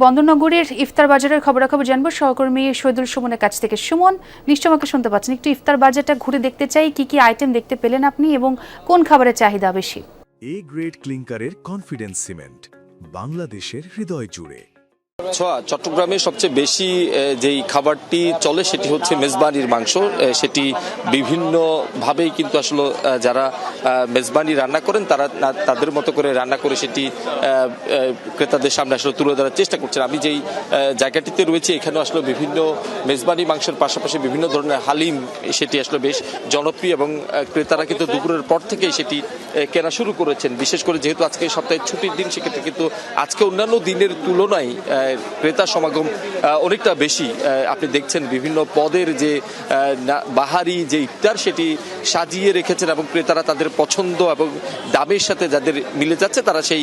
বন্দরনগরীর ইফতার বাজারের খবরাখবর জানবো সহকর্মী শহীদুল সুমনের কাছ থেকে। সুমন, নিশ্চয় আমাকে শুনতে পাচ্ছেন। একটু ইফতার বাজারটা ঘুরে দেখতে চাই, কি কি আইটেম দেখতে পেলেন আপনি এবং কোন খাবারের চাহিদা বেশি? এ গ্রেড ক্লিংকারের কনফিডেন্স সিমেন্ট, বাংলাদেশের হৃদয় জুড়ে। চট্টগ্রামে সবচেয়ে বেশি যেই খাবারটি চলে সেটি হচ্ছে মেজবানির মাংস। সেটি বিভিন্নভাবেই কিন্তু আসলে যারা মেজবানি রান্না করেন তারা তাদের মতো করে রান্না করে সেটি ক্রেতাদের সামনে আসলে তুলে ধরার চেষ্টা করছেন। আমি যেই জায়গাটিতে রয়েছি এখানেও আসলে বিভিন্ন মেজবানি মাংসের পাশাপাশি বিভিন্ন ধরনের হালিম সেটি আসলে বেশ জনপ্রিয় এবং ক্রেতারা কিন্তু দুপুরের পর থেকেই সেটি কেনা শুরু করেছেন। বিশেষ করে যেহেতু আজকে সপ্তাহের ছুটির দিন, সেক্ষেত্রে কিন্তু আজকে অন্যান্য দিনের তুলনায় ক্রেতা সমাগম অনেকটা বেশি। আপনি দেখছেন বিভিন্ন পদের যে বাহারি যে ইফতার সেটি সাজিয়ে রেখেছেন এবং ক্রেতারা তাদের পছন্দ এবং দামের সাথে যাদের মিলে যাচ্ছে তারা সেই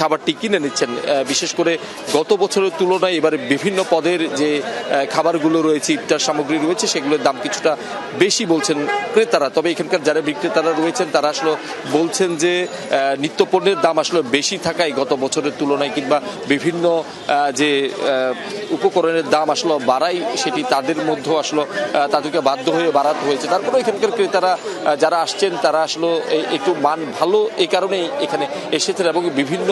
খাবারটি কিনে নিচ্ছেন। বিশেষ করে গত বছরের তুলনায় এবারে বিভিন্ন পদের যে খাবারগুলো রয়েছে, ইফতার সামগ্রী রয়েছে, সেগুলোর দাম কিছুটা বেশি বলছেন ক্রেতারা। তবে এখানকার যারা বিক্রেতারা রয়েছেন তারা আসলে বলছেন যে নিত্যপণ্যের দাম আসলে বেশি থাকায় গত বছরের তুলনায় কিংবা বিভিন্ন যে উপকরণের দাম আসলে বাড়াই সেটি তাদের মধ্যে আসলে তাদেরকে বাধ্য হয়ে বাড়াতে হয়েছে। তারপরে এখানকার ক্রেতারা যারা আসছেন তারা আসলে একটু মান ভালো এই কারণেই এখানে এসেছেন এবং বিভিন্ন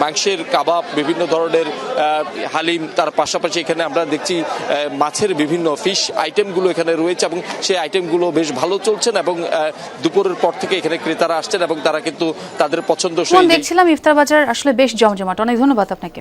মাংসের কাবাব, বিভিন্ন ধরনের হালিম, তার পাশাপাশি এখানে আমরা দেখছি মাছের বিভিন্ন ফিশ আইটেমগুলো এখানে রয়েছে এবং সেই আইটেমগুলো বেশ ভালো চলছেন এবং দুপুরের পর থেকে এখানে ক্রেতারা আসছেন এবং তারা কিন্তু তাদের পছন্দ। দেখছিলাম ইফতার বাজার আসলে বেশ জমজমাট। অনেক ধন্যবাদ আপনাকে।